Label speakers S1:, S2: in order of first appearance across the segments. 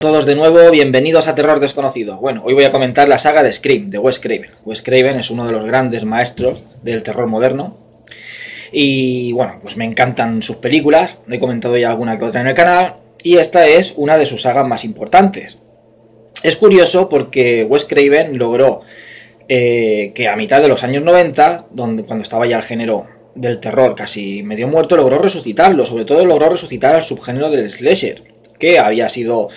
S1: Todos de nuevo, bienvenidos a Terror Desconocido. Bueno, hoy voy a comentar la saga de Scream, de Wes Craven. Wes Craven es uno de los grandes maestros del terror moderno. Y bueno, pues me encantan sus películas, he comentado ya alguna que otra en el canal, y esta es una de sus sagas más importantes. Es curioso porque Wes Craven logró que a mitad de los años 90, cuando estaba ya el género del terror casi medio muerto, logró resucitarlo. Sobre todo logró resucitar al subgénero del slasher, que había sido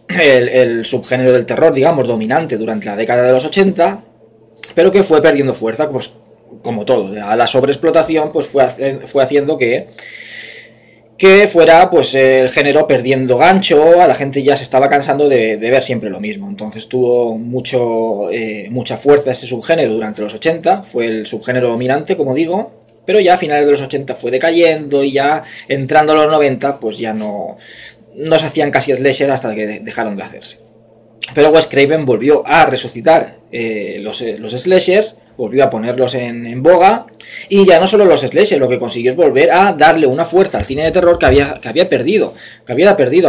S1: el subgénero del terror, digamos, dominante durante la década de los 80, pero que fue perdiendo fuerza, pues como todo. A la sobreexplotación pues fue haciendo que fuera pues el género perdiendo gancho. A la gente ya se estaba cansando de ver siempre lo mismo. Entonces tuvo mucha fuerza ese subgénero durante los 80, fue el subgénero dominante, como digo, pero ya a finales de los 80 fue decayendo, y ya entrando a los 90 pues ya no se hacían casi slasher hasta que dejaron de hacerse. Pero Wes Craven volvió a resucitar los slashers, volvió a ponerlos en boga, y ya no solo los slashers, lo que consiguió es volver a darle una fuerza al cine de terror que había perdido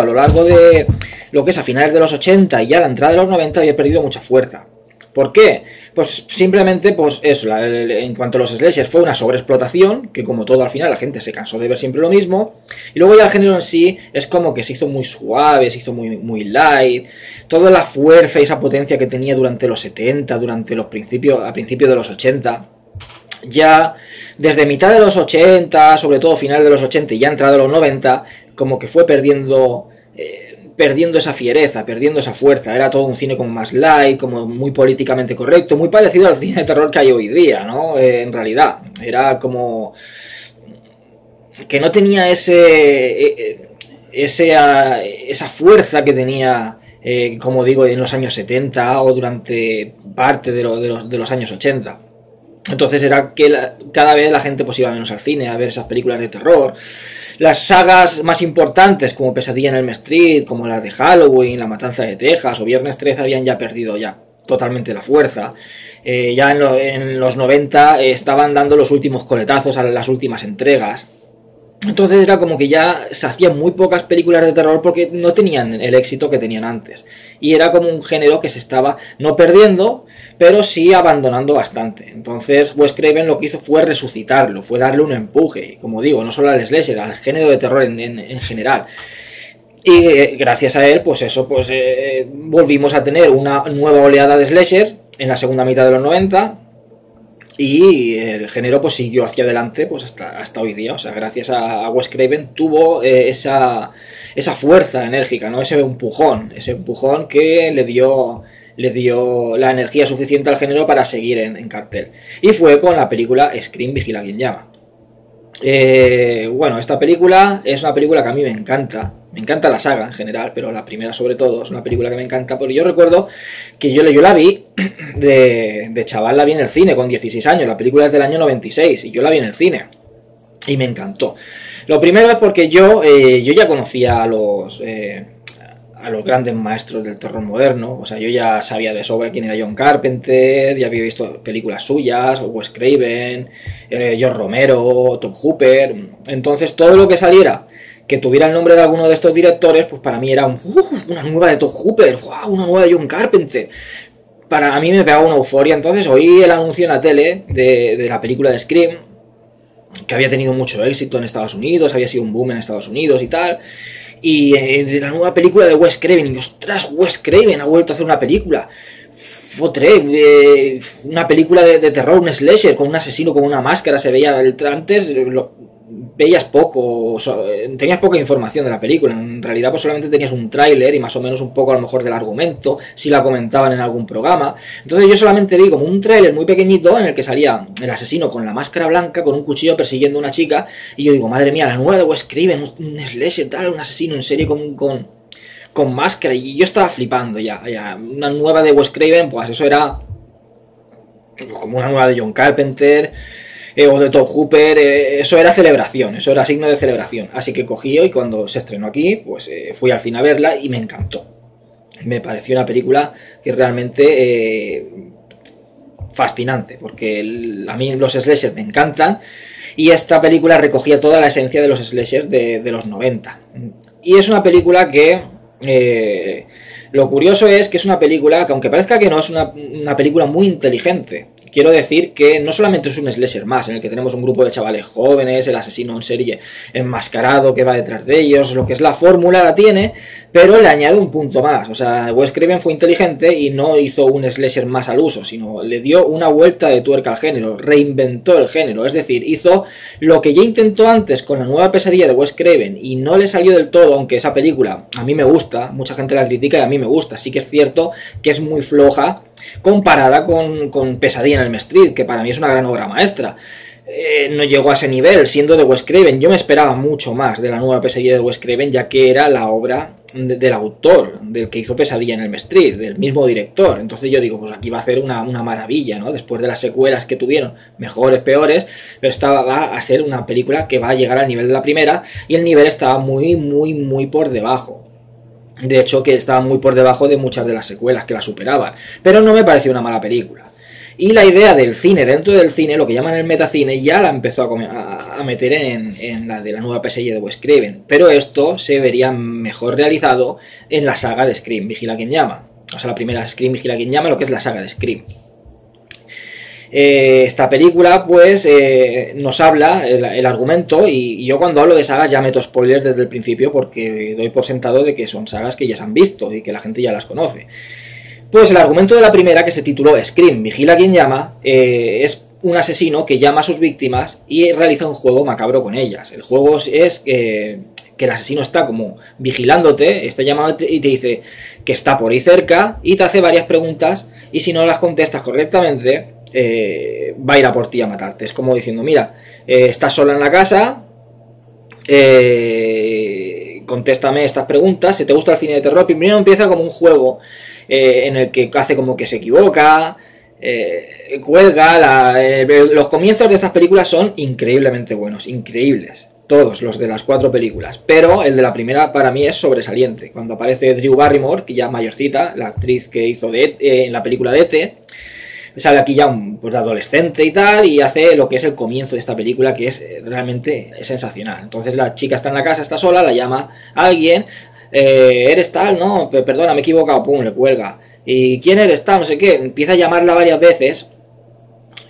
S1: a lo largo de lo que es a finales de los 80 y ya a la entrada de los 90 había perdido mucha fuerza. ¿Por qué? Pues simplemente, pues eso, en cuanto a los slashers fue una sobreexplotación, que como todo al final la gente se cansó de ver siempre lo mismo, y luego ya el género en sí es como que se hizo muy suave, se hizo muy light. Toda la fuerza y esa potencia que tenía durante los 70, a principios de los 80, ya desde mitad de los 80, sobre todo final de los 80 y ya entrado a los 90, como que fue perdiendo esa fiereza, perdiendo esa fuerza. Era todo un cine como más light, como muy políticamente correcto, muy parecido al cine de terror que hay hoy día, ¿no? En realidad, era como que no tenía esa fuerza que tenía, como digo, en los años 70 o durante parte de los años 80. Entonces era que cada vez la gente pues iba menos al cine a ver esas películas de terror. Las sagas más importantes, como Pesadilla en Elm Street, como las de Halloween, La Matanza de Texas o Viernes 13, habían ya perdido totalmente la fuerza. Ya en los 90 estaban dando los últimos coletazos a las últimas entregas. Entonces era como que ya se hacían muy pocas películas de terror porque no tenían el éxito que tenían antes. Y era como un género que se estaba no perdiendo, pero sí abandonando bastante. Entonces Wes Craven lo que hizo fue resucitarlo, fue darle un empuje, como digo, no solo al slasher, al género de terror en general. Y gracias a él, pues eso, volvimos a tener una nueva oleada de slashers en la segunda mitad de los 90. Y el género pues siguió hacia adelante pues hasta hoy día. O sea, gracias a Wes Craven tuvo esa fuerza enérgica, ¿no? Ese empujón que le dio la energía suficiente al género para seguir en cartel. Y fue con la película Scream, Vigila quien llama. Bueno, esta película es una película que a mí me encanta. Me encanta la saga en general, pero la primera sobre todo es una película que me encanta, porque yo recuerdo que yo la vi de chaval, la vi en el cine con 16 años, la película es del año 96 y yo la vi en el cine y me encantó. Lo primero es porque yo ya conocía a los grandes maestros del terror moderno. O sea, yo ya sabía de sobra quién era John Carpenter, ya había visto películas suyas, Wes Craven, George Romero, Tom Hooper. Entonces todo lo que saliera que tuviera el nombre de alguno de estos directores, pues para mí era una nueva de Tom Hooper, una nueva de John Carpenter. Para mí me pegaba una euforia. Entonces oí el anuncio en la tele de la película de Scream, que había tenido mucho éxito en Estados Unidos, había sido un boom en Estados Unidos y tal, y de la nueva película de Wes Craven, y ostras, Wes Craven ha vuelto a hacer una película. Una película de terror, un slasher, con un asesino con una máscara. Se veía antes, veías poco, tenías poca información de la película. En realidad pues solamente tenías un tráiler y más o menos un poco a lo mejor del argumento, si la comentaban en algún programa. Entonces yo solamente vi como un tráiler muy pequeñito en el que salía el asesino con la máscara blanca, con un cuchillo persiguiendo a una chica, y yo digo, madre mía, la nueva de Wes Craven, un slasher tal, un asesino en serie con máscara, y yo estaba flipando ya. Una nueva de Wes Craven, pues eso era como una nueva de John Carpenter, o de Tom Hooper. Eso era celebración, eso era signo de celebración. Así que cogí y cuando se estrenó aquí, pues fui al cine a verla y me encantó. Me pareció una película que realmente fascinante, porque a mí los slashers me encantan, y esta película recogía toda la esencia de los slashers de los 90. Y es una película que Lo curioso es que es una película que, aunque parezca que no, es una película muy inteligente. Quiero decir que no solamente es un slasher más, en el que tenemos un grupo de chavales jóvenes, el asesino en serie enmascarado que va detrás de ellos, lo que es la fórmula la tiene, pero le añade un punto más. O sea, Wes Craven fue inteligente y no hizo un slasher más al uso, sino le dio una vuelta de tuerca al género, reinventó el género, es decir, hizo lo que ya intentó antes con la nueva pesadilla de Wes Craven y no le salió del todo, aunque esa película a mí me gusta, mucha gente la critica y a mí me gusta, sí que es cierto que es muy floja comparada con Pesadilla en Elm Street, que para mí es una gran obra maestra. No llegó a ese nivel, siendo de Wes Craven. Yo me esperaba mucho más de la nueva Pesadilla de Wes Craven, ya que era la obra del autor, del que hizo Pesadilla en Elm Street, del mismo director. Entonces yo digo, pues aquí va a ser una maravilla, ¿no? Después de las secuelas que tuvieron, mejores, peores, pero esta va a ser una película que va a llegar al nivel de la primera, y el nivel estaba muy, muy, muy por debajo. De hecho, que estaba muy por debajo de muchas de las secuelas que la superaban. Pero no me pareció una mala película. Y la idea del cine, dentro del cine, lo que llaman el metacine, ya la empezó a meter en la de la nueva pesadilla de Wes Craven. Pero esto se vería mejor realizado en la saga de Scream, Vigila quien llama. O sea, la primera Scream, Vigila quien llama, lo que es la saga de Scream. Esta película pues nos habla el argumento, y yo cuando hablo de sagas ya meto spoilers desde el principio porque doy por sentado de que son sagas que ya se han visto y que la gente ya las conoce. Pues el argumento de la primera, que se tituló Scream, Vigila quien llama, es un asesino que llama a sus víctimas y realiza un juego macabro con ellas. El juego es que el asesino está como vigilándote, está llamándote y te dice que está por ahí cerca y te hace varias preguntas, y si no las contestas correctamente va a ir a por ti a matarte. Es como diciendo, mira, estás sola en la casa, contéstame estas preguntas. Si te gusta el cine de terror, primero empieza como un juego en el que hace como que se equivoca, cuelga. Los comienzos de estas películas son increíblemente buenos, increíbles, todos los de las 4 películas, pero el de la primera para mí es sobresaliente. Cuando aparece Drew Barrymore, que ya mayorcita, la actriz que hizo en la película de E.T., sale aquí ya pues, adolescente y tal, y hace lo que es el comienzo de esta película, que es realmente sensacional. Entonces la chica está en la casa, está sola, la llama a alguien, eres tal, no, perdona, me he equivocado, pum, le cuelga. ¿Y quién eres tal? No sé qué, empieza a llamarla varias veces,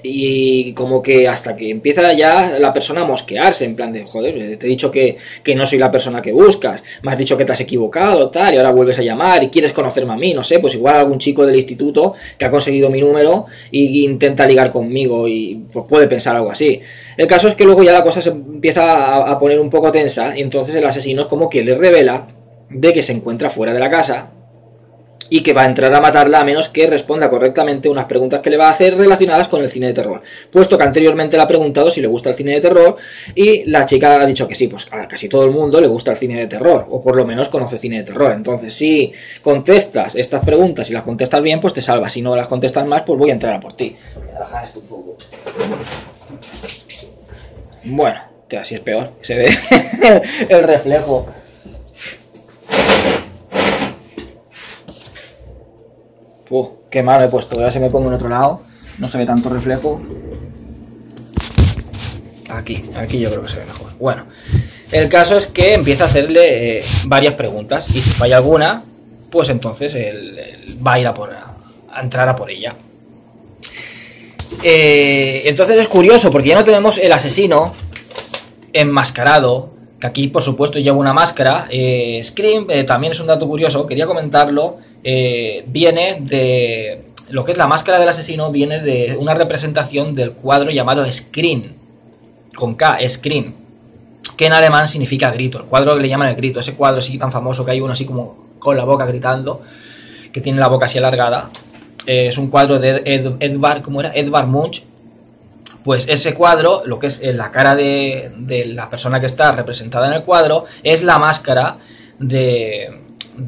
S1: y como que hasta que empieza ya la persona a mosquearse, en plan de, joder, te he dicho que no soy la persona que buscas, me has dicho que te has equivocado, tal, y ahora vuelves a llamar y quieres conocerme a mí, no sé, pues igual algún chico del instituto que ha conseguido mi número y intenta ligar conmigo, y pues puede pensar algo así. El caso es que luego ya la cosa se empieza a poner un poco tensa, y entonces el asesino es como que le revela de que se encuentra fuera de la casa y que va a entrar a matarla a menos que responda correctamente unas preguntas que le va a hacer relacionadas con el cine de terror, puesto que anteriormente le ha preguntado si le gusta el cine de terror, y la chica ha dicho que sí. Pues a casi todo el mundo le gusta el cine de terror, o por lo menos conoce cine de terror. Entonces si contestas estas preguntas y las contestas bien, pues te salvas. Si no las contestas más, pues voy a entrar a por ti. Voy a bajar esto un poco. Bueno, así es peor, se ve el reflejo. Qué mal he puesto. Ahora se me pongo en otro lado, no se ve tanto reflejo. Aquí yo creo que se ve mejor. Bueno, el caso es que empieza a hacerle varias preguntas, y si falla alguna, pues entonces él va a ir a entrar a por ella. Entonces es curioso porque ya no tenemos el asesino enmascarado, que aquí por supuesto lleva una máscara. Scream, también es un dato curioso, quería comentarlo. Viene de lo que es la máscara del asesino, viene de una representación del cuadro llamado Scream, con K, Scream, que en alemán significa grito. El cuadro que le llaman el grito, ese cuadro así tan famoso que hay uno así como con la boca gritando, que tiene la boca así alargada, es un cuadro de Edvard Munch. Pues ese cuadro, lo que es la cara de la persona que está representada en el cuadro, es la máscara de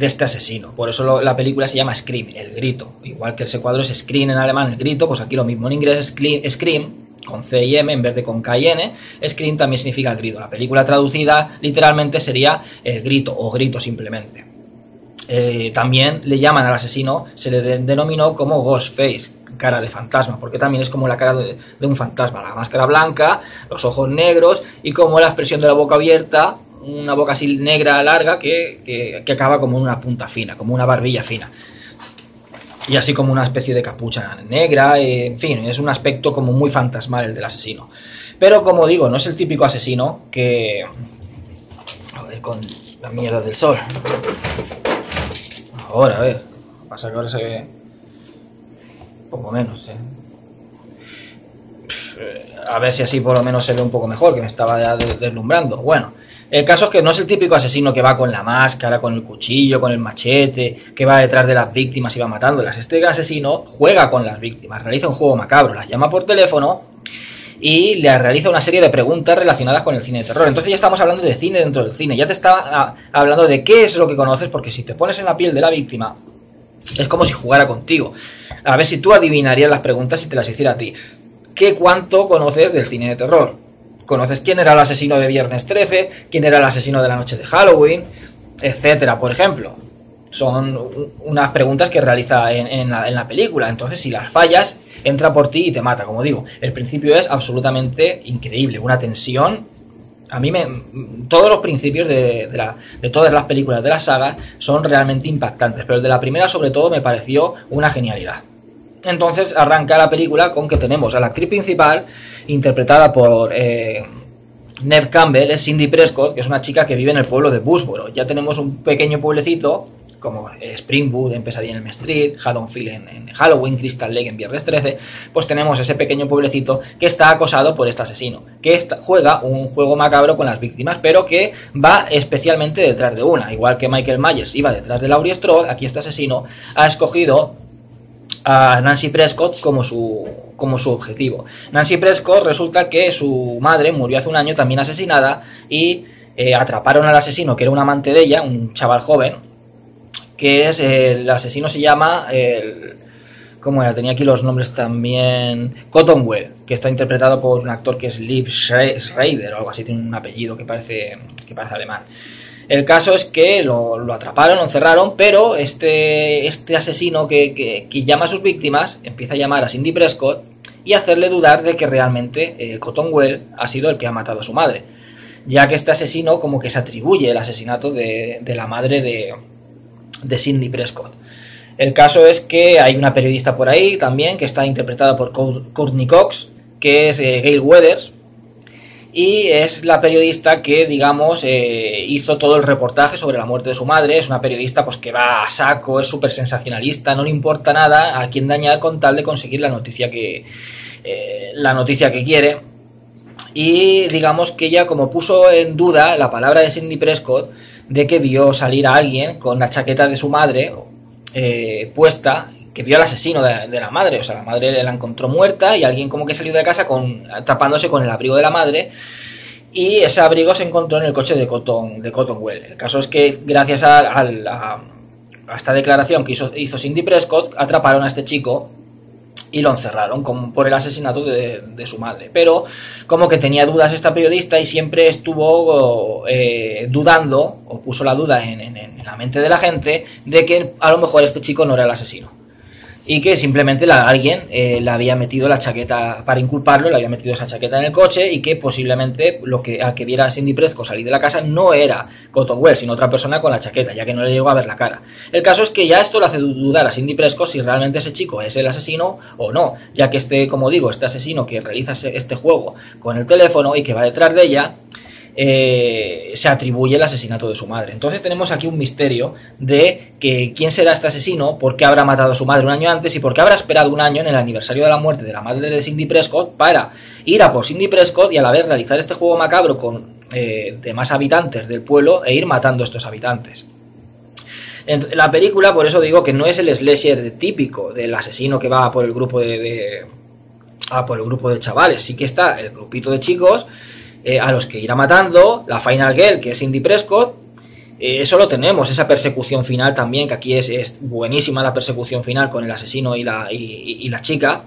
S1: este asesino. Por eso la película se llama Scream, el grito. Igual que ese cuadro es Scream en alemán, el grito, pues aquí lo mismo. En inglés es Scream, con C y M en vez de con K y N. Scream también significa el grito. La película traducida literalmente sería el grito, o grito simplemente. También le llaman al asesino, se le denominó como Ghostface, cara de fantasma, porque también es como la cara de un fantasma, la máscara blanca, los ojos negros y como la expresión de la boca abierta, una boca así negra larga que acaba como en una punta fina, como una barbilla fina. Y así como una especie de capucha negra, en fin, es un aspecto como muy fantasmal el del asesino. Pero como digo, no es el típico asesino que... A ver, con la mierda del sol. Ahora, a ver. Pasa que ahora se ve... un poco menos, A ver si así por lo menos se ve un poco mejor, que me estaba ya deslumbrando. Bueno, el caso es que no es el típico asesino que va con la máscara, con el cuchillo, con el machete, que va detrás de las víctimas y va matándolas. Este asesino juega con las víctimas, realiza un juego macabro, las llama por teléfono y le realiza una serie de preguntas relacionadas con el cine de terror. Entonces ya estamos hablando de cine dentro del cine, ya te está hablando de qué es lo que conoces, porque si te pones en la piel de la víctima, es como si jugara contigo. A ver si tú adivinarías las preguntas si te las hiciera a ti. ¿Cuánto conoces del cine de terror? ¿Conoces quién era el asesino de Viernes 13? ¿Quién era el asesino de la noche de Halloween? Etcétera, por ejemplo. Son unas preguntas que realiza en la película. Entonces, si las fallas, entra por ti y te mata, como digo. El principio es absolutamente increíble. Una tensión. A mí todos los principios de todas las películas de la saga son realmente impactantes. Pero el de la primera, sobre todo, me pareció una genialidad. Entonces arranca la película con que tenemos a la actriz principal, interpretada por Neve Campbell, es Cindy Prescott, que es una chica que vive en el pueblo de Woodsboro. Ya tenemos un pequeño pueblecito, como Springwood en Pesadilla en Elm Street, Haddonfield en Halloween, Crystal Lake en Viernes 13, pues tenemos ese pequeño pueblecito que está acosado por este asesino, que juega un juego macabro con las víctimas, pero que va especialmente detrás de una. Igual que Michael Myers iba detrás de Laurie Strode, aquí este asesino ha escogido a Nancy Prescott como su objetivo. Nancy Prescott resulta que su madre murió hace un año también asesinada y atraparon al asesino, que era un amante de ella, un chaval joven, que es el asesino se llama ¿cómo era? Tenía aquí los nombres también. Cottonwell, que está interpretado por un actor que es Liv Schreiber o algo así, tiene un apellido que parece alemán. El caso es que lo atraparon, lo encerraron, pero este asesino que llama a sus víctimas empieza a llamar a Cindy Prescott y hacerle dudar de que realmente Cottonwell ha sido el que ha matado a su madre, ya que este asesino como que se atribuye el asesinato de la madre de Cindy Prescott. El caso es que hay una periodista por ahí también que está interpretada por Courtney Cox, que es Gail Weathers, y es la periodista que, digamos, hizo todo el reportaje sobre la muerte de su madre. Es una periodista pues que va a saco, es súper sensacionalista, no le importa nada a quién dañar con tal de conseguir la noticia que quiere. Y digamos que ella como puso en duda la palabra de Cindy Prescott de que vio salir a alguien con la chaqueta de su madre puesta, que vio al asesino de la madre, o sea, la madre la encontró muerta y alguien como que salió de casa tapándose con el abrigo de la madre, y ese abrigo se encontró en el coche de Cottonwell. El caso es que gracias a esta declaración que hizo Cindy Prescott, atraparon a este chico y lo encerraron por el asesinato de su madre. Pero como que tenía dudas esta periodista y siempre estuvo dudando, o puso la duda en la mente de la gente, de que a lo mejor este chico no era el asesino. Y que simplemente alguien le había metido la chaqueta, para inculparlo, le había metido esa chaqueta en el coche, y que posiblemente al que viera a Cindy Prescott salir de la casa no era Cottonwell, sino otra persona con la chaqueta, ya que no le llegó a ver la cara. El caso es que ya esto le hace dudar a Cindy Prescott si realmente ese chico es el asesino o no, ya que como digo, este asesino que realiza este juego con el teléfono y que va detrás de ella, se atribuye el asesinato de su madre. Entonces tenemos aquí un misterio de que quién será este asesino, por qué habrá matado a su madre un año antes y por qué habrá esperado un año en el aniversario de la muerte de la madre de Cindy Prescott para ir a por Cindy Prescott y a la vez realizar este juego macabro con demás habitantes del pueblo e ir matando a estos habitantes. En la película, por eso digo que no es el slasher típico del asesino que va por el grupo de chavales. Sí que está el grupito de chicos a los que irá matando, la Final Girl, que es Cindy Prescott. Eso lo tenemos, esa persecución final también, que aquí es buenísima la persecución final con el asesino y la chica.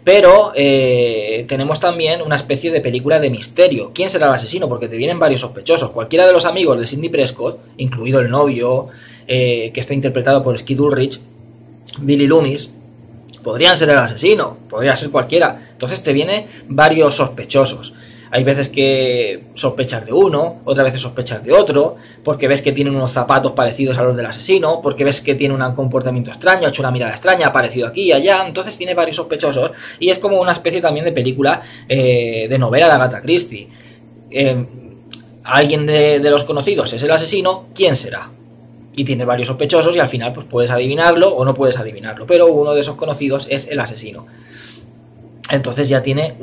S1: Pero tenemos también una especie de película de misterio. ¿Quién será el asesino? Porque te vienen varios sospechosos. Cualquiera de los amigos de Cindy Prescott, incluido el novio, que está interpretado por Skid Ulrich, Billy Loomis, podrían ser el asesino, podría ser cualquiera. Entonces te vienen varios sospechosos. Hay veces que sospechas de uno, otras veces sospechas de otro, porque ves que tiene unos zapatos parecidos a los del asesino, porque ves que tiene un comportamiento extraño, ha hecho una mirada extraña, ha aparecido aquí y allá, entonces tiene varios sospechosos, y es como una especie también de película, de novela de Agatha Christie. Alguien de los conocidos es el asesino, ¿quién será? Y tiene varios sospechosos y al final pues puedes adivinarlo o no puedes adivinarlo, pero uno de esos conocidos es el asesino. Entonces ya tiene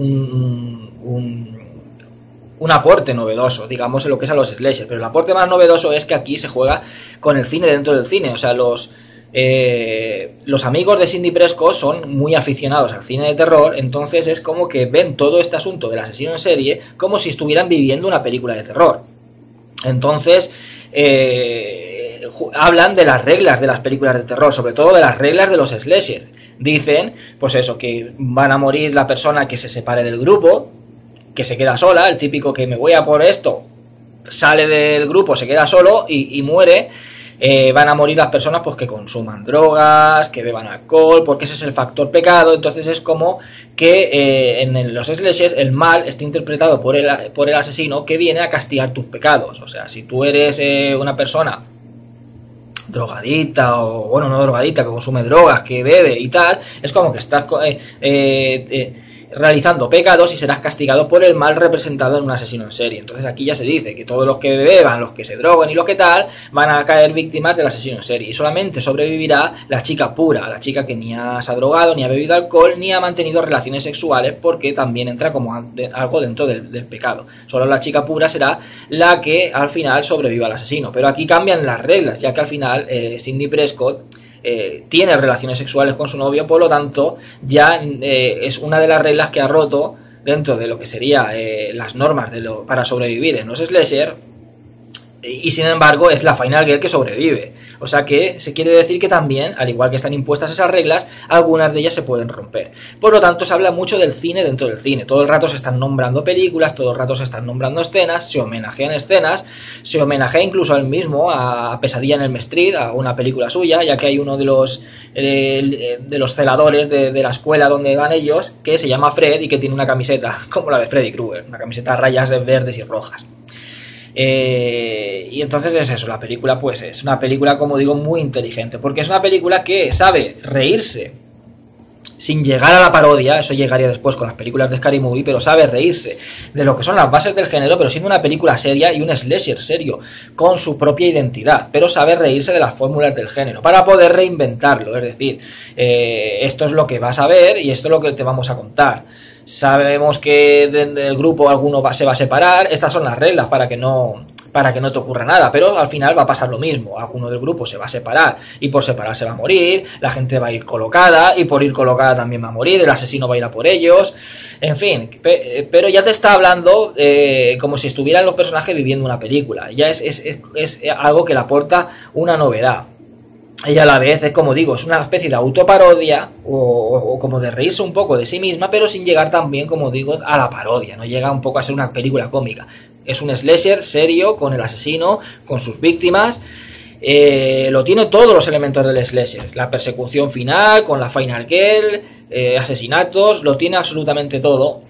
S1: un aporte novedoso, digamos, en lo que es a los slasher. Pero el aporte más novedoso es que aquí se juega con el cine dentro del cine. O sea, los amigos de Sidney Prescott son muy aficionados al cine de terror, entonces es como que ven todo este asunto del asesino en serie como si estuvieran viviendo una película de terror. Entonces hablan de las reglas de las películas de terror, sobre todo de las reglas de los slasher. Dicen, pues eso, que van a morir la persona que se separe del grupo, que se queda sola, el típico que me voy a por esto, sale del grupo, se queda solo y muere. Van a morir las personas pues que consuman drogas, que beban alcohol, porque ese es el factor pecado. Entonces es como que en los slashers el mal está interpretado por el asesino que viene a castigar tus pecados. O sea, si tú eres una persona drogadita, o bueno, no drogadita, que consume drogas, que bebe y tal, es como que estás realizando pecados y serás castigado por el mal representado en un asesino en serie. Entonces aquí ya se dice que todos los que beban, los que se droguen y los que tal, van a caer víctimas del asesino en serie, y solamente sobrevivirá la chica pura, la chica que ni se ha drogado, ni ha bebido alcohol, ni ha mantenido relaciones sexuales, porque también entra como algo dentro del pecado. Solo la chica pura será la que al final sobreviva al asesino. Pero aquí cambian las reglas, ya que al final Sidney Prescott tiene relaciones sexuales con su novio, por lo tanto ya es una de las reglas que ha roto dentro de lo que sería las normas para sobrevivir en los slasher, y sin embargo es la Final Girl que sobrevive. O sea que se quiere decir que también, al igual que están impuestas esas reglas, algunas de ellas se pueden romper. Por lo tanto, se habla mucho del cine dentro del cine. Todo el rato se están nombrando películas, todo el rato se están nombrando escenas, se homenajean escenas, se homenajea incluso al mismo, a Pesadilla en Elm Street, a una película suya, ya que hay uno de los celadores de la escuela donde van ellos, que se llama Fred y que tiene una camiseta como la de Freddy Krueger, una camiseta a rayas verdes y rojas. Y entonces es eso, la película pues es una película, como digo, muy inteligente, porque es una película que sabe reírse sin llegar a la parodia. Eso llegaría después con las películas de Scary Movie, pero sabe reírse de lo que son las bases del género, pero siendo una película seria y un slasher serio, con su propia identidad, pero sabe reírse de las fórmulas del género, para poder reinventarlo. Es decir, esto es lo que vas a ver y esto es lo que te vamos a contar. Sabemos que del grupo alguno se va a separar, estas son las reglas para que no te ocurra nada, pero al final va a pasar lo mismo. Alguno del grupo se va a separar y por separarse va a morir, la gente va a ir colocada y por ir colocada también va a morir, el asesino va a ir a por ellos, en fin, pero ya te está hablando como si estuvieran los personajes viviendo una película. Ya es algo que le aporta una novedad. Y a la vez, es como digo, es una especie de autoparodia o como de reírse un poco de sí misma, pero sin llegar también, como digo, a la parodia. No llega un poco a ser una película cómica. Es un slasher serio, con el asesino, con sus víctimas. Lo tiene todos los elementos del slasher. La persecución final, con la Final Girl, asesinatos, lo tiene absolutamente todo.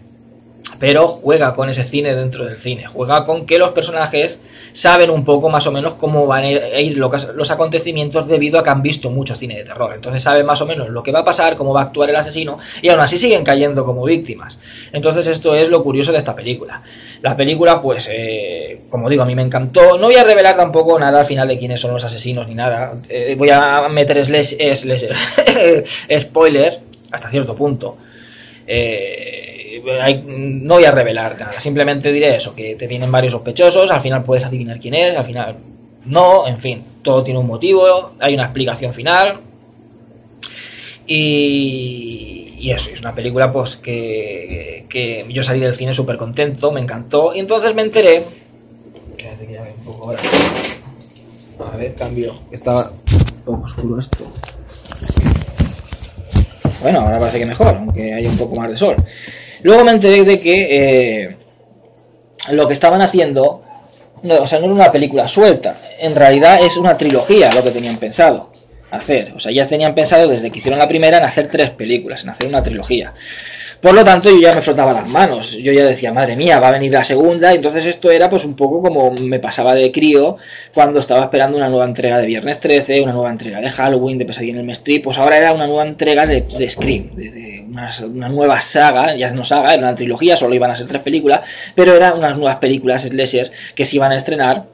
S1: Pero juega con ese cine dentro del cine, juega con que los personajes saben un poco más o menos cómo van a ir los acontecimientos, debido a que han visto mucho cine de terror. Entonces saben más o menos lo que va a pasar, cómo va a actuar el asesino, y aún así siguen cayendo como víctimas. Entonces esto es lo curioso de esta película. La película, pues, como digo, a mí me encantó. No voy a revelar tampoco nada al final de quiénes son los asesinos ni nada. Voy a meter spoilers hasta cierto punto. No voy a revelar nada, simplemente diré eso, que te vienen varios sospechosos, al final puedes adivinar quién es, al final no, en fin, todo tiene un motivo, hay una explicación final, y eso, es una película pues que yo salí del cine súper contento, me encantó, y entonces me enteré, un poco ahora, a ver, cambio, estaba un poco oscuro esto. Bueno, ahora parece que mejor, aunque haya un poco más de sol. Luego me enteré de que lo que estaban haciendo, no era una película suelta, en realidad es una trilogía lo que tenían pensado hacer. O sea, ya tenían pensado desde que hicieron la primera en hacer 3 películas, en hacer una trilogía. Por lo tanto, yo ya me frotaba las manos. Yo ya decía, madre mía, va a venir la segunda. Y entonces esto era pues un poco como me pasaba de crío cuando estaba esperando una nueva entrega de Viernes 13, una nueva entrega de Halloween, de Pesadilla en el Street. Pues ahora era una nueva entrega de Scream, de una nueva saga. Ya no saga, era una trilogía, solo iban a ser 3 películas, pero eran unas nuevas películas slashers que se iban a estrenar.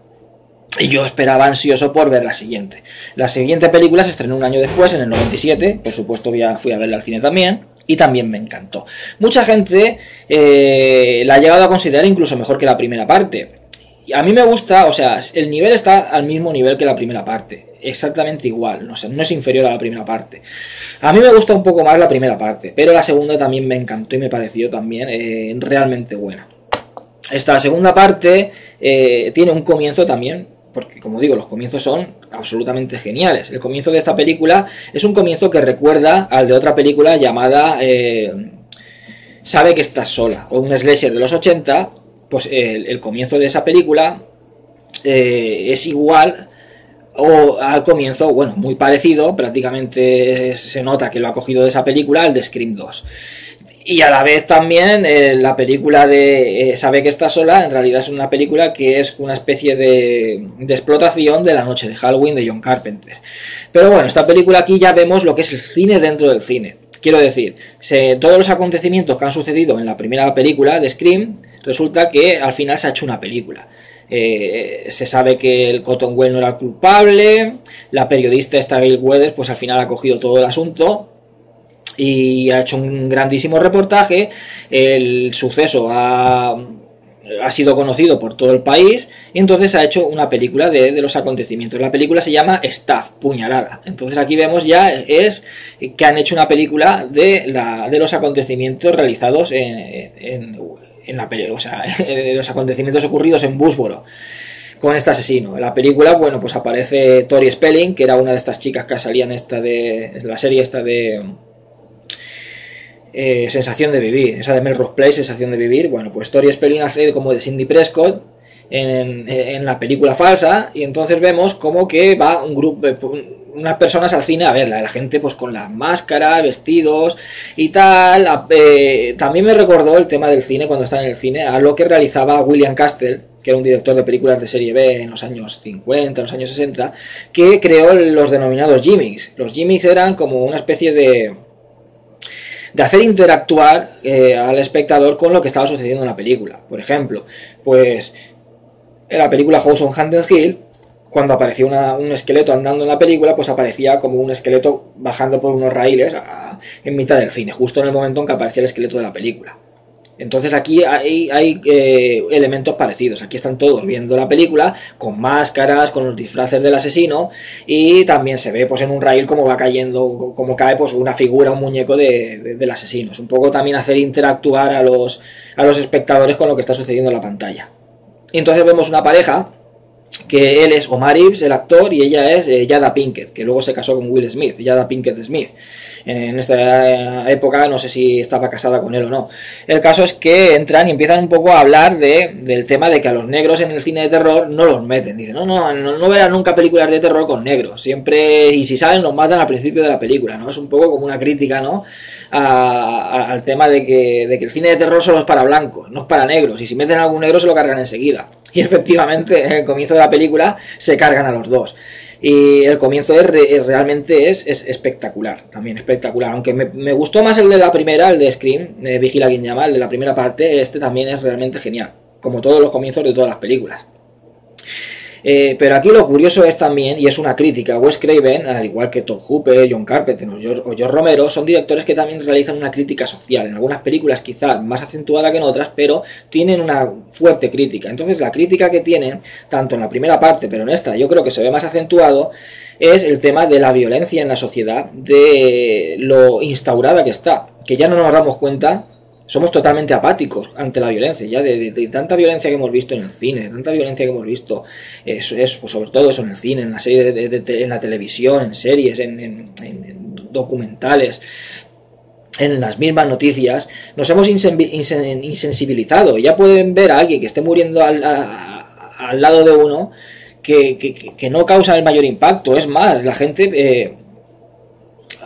S1: Y yo esperaba ansioso por ver la siguiente. La siguiente película se estrenó un año después, en el 97. Por supuesto, ya fui a verla al cine también. Y también me encantó. Mucha gente la ha llegado a considerar incluso mejor que la primera parte. A mí me gusta, o sea, el nivel está al mismo nivel que la primera parte. Exactamente igual, no sé, no es inferior a la primera parte. A mí me gusta un poco más la primera parte, pero la segunda también me encantó y me pareció también realmente buena. Esta segunda parte tiene un comienzo también, porque como digo, los comienzos son absolutamente geniales. El comienzo de esta película es un comienzo que recuerda al de otra película llamada Sabe que estás sola, o un slasher de los 80. Pues el comienzo de esa película es igual o al comienzo, bueno, muy parecido, prácticamente se nota que lo ha cogido de esa película, al de Scream 2. Y a la vez también la película de Sabe que está sola, en realidad es una película que es una especie de explotación de La noche de Halloween de John Carpenter. Pero bueno, esta película aquí ya vemos lo que es el cine dentro del cine. Quiero decir, todos los acontecimientos que han sucedido en la primera película de Scream, resulta que al final se ha hecho una película. Se sabe que el Cottonwell no era el culpable, la periodista esta Gail Weathers pues al final ha cogido todo el asunto y ha hecho un grandísimo reportaje. El suceso ha sido conocido por todo el país y entonces ha hecho una película de los acontecimientos. La película se llama Staff, Puñalada. Entonces aquí vemos ya es que han hecho una película de los acontecimientos realizados en la película, o sea, de los acontecimientos ocurridos en Boothboro con este asesino. En la película, bueno, pues aparece Tori Spelling, que era una de estas chicas que salían en la serie esta de Sensación de Vivir, esa de Melrose Place, Sensación de Vivir. Bueno, pues Tori Spelling hace como de Cindy Prescott en la película falsa, y entonces vemos como que va un grupo, unas personas al cine a verla, la gente pues con las máscaras, vestidos y tal. También me recordó el tema del cine, cuando estaba en el cine, a lo que realizaba William Castle, que era un director de películas de serie B en los años 50, en los años 60, que creó los denominados gimmicks. Los gimmicks eran como una especie de hacer interactuar al espectador con lo que estaba sucediendo en la película. Por ejemplo, pues en la película House on Haunted Hill, cuando aparecía un esqueleto andando en la película, pues aparecía como un esqueleto bajando por unos raíles en mitad del cine, justo en el momento en que aparecía el esqueleto de la película. Entonces aquí hay elementos parecidos. Aquí están todos viendo la película con máscaras, con los disfraces del asesino, y también se ve pues en un raíl como va cayendo, como cae pues una figura, un muñeco del asesino. Es un poco también hacer interactuar a los espectadores con lo que está sucediendo en la pantalla. Y entonces vemos una pareja, que él es Omar Epps, el actor, y ella es Jada Pinkett, que luego se casó con Will Smith, Jada Pinkett Smith. En esta época no sé si estaba casada con él o no. El caso es que entran y empiezan un poco a hablar del tema de que a los negros en el cine de terror no los meten. Dicen, no verán nunca películas de terror con negros. Siempre, y si salen, los matan al principio de la película, ¿no? Es un poco como una crítica, ¿no?, al tema de que el cine de terror solo es para blancos, no es para negros. Y si meten a algún negro se lo cargan enseguida. Y efectivamente, en el comienzo de la película se cargan a los dos. Y el comienzo realmente es espectacular, también espectacular. Aunque me gustó más el de la primera, el de Scream, Vigila quien llama, el de la primera parte. Este también es realmente genial, como todos los comienzos de todas las películas. Pero aquí lo curioso es también, y es una crítica, Wes Craven, al igual que Tobe Hooper, John Carpenter o George Romero, son directores que también realizan una crítica social. En algunas películas quizá más acentuada que en otras, pero tienen una fuerte crítica. Entonces la crítica que tienen, tanto en la primera parte, pero en esta yo creo que se ve más acentuado, es el tema de la violencia en la sociedad, de lo instaurada que está, que ya no nos damos cuenta. Somos totalmente apáticos ante la violencia, ya de tanta violencia que hemos visto en el cine, de tanta violencia que hemos visto, pues sobre todo eso en el cine, en la serie, en la televisión, en series, en documentales, en las mismas noticias. Nos hemos insensibilizado. Ya pueden ver a alguien que esté muriendo al lado de uno que no causa el mayor impacto. Es más, la gente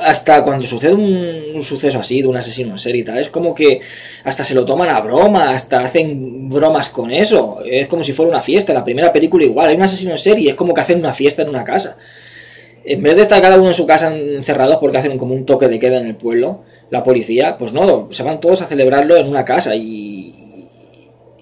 S1: hasta cuando sucede un suceso así, de un asesino en serie y tal, es como que hasta se lo toman a broma, hasta hacen bromas con eso, es como si fuera una fiesta. La primera película igual, hay un asesino en serie, es como que hacen una fiesta en una casa. En vez de estar cada uno en su casa encerrados porque hacen como un toque de queda en el pueblo, la policía, pues no, se van todos a celebrarlo en una casa y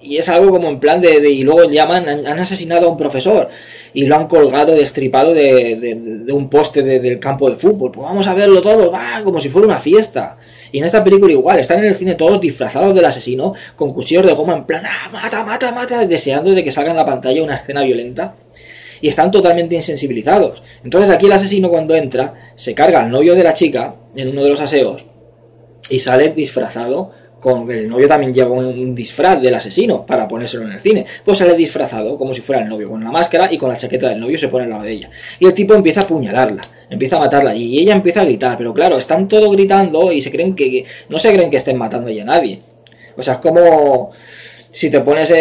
S1: es algo como en plan y luego llaman, han asesinado a un profesor y lo han colgado, destripado de un poste del campo de fútbol. Pues vamos a verlo todo, va, como si fuera una fiesta. Y en esta película igual, están en el cine todos disfrazados del asesino, con cuchillos de goma en plan, mata, mata, mata, deseando de que salga en la pantalla una escena violenta. Y están totalmente insensibilizados. Entonces aquí el asesino, cuando entra, se carga al novio de la chica en uno de los aseos y sale disfrazado. Con el novio también lleva un disfraz del asesino para ponérselo en el cine. Pues sale disfrazado como si fuera el novio, con la máscara y con la chaqueta del novio, se pone al lado de ella. Y el tipo empieza a apuñalarla, empieza a matarla y ella empieza a gritar. Pero claro, están todos gritando y no se creen que estén matando ya a nadie. O sea, es como si te pones,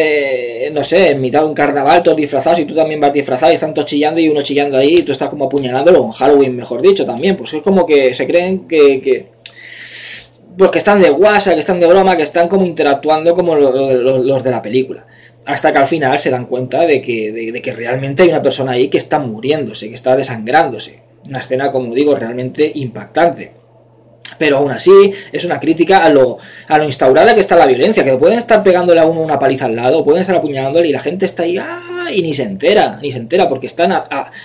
S1: no sé, en mitad de un carnaval todos disfrazados y tú también vas disfrazado y están todos chillando y uno chillando ahí y tú estás como apuñalándolo, en Halloween mejor dicho también. Pues es como que se creen pues que están de guasa, que están de broma, que están como interactuando como los de la película. Hasta que al final se dan cuenta de que realmente hay una persona ahí que está muriéndose, que está desangrándose. Una escena, como digo, realmente impactante. Pero aún así es una crítica a lo instaurada que está la violencia, que pueden estar pegándole a uno una paliza al lado, pueden estar apuñalándole y la gente está ahí y ni se entera porque están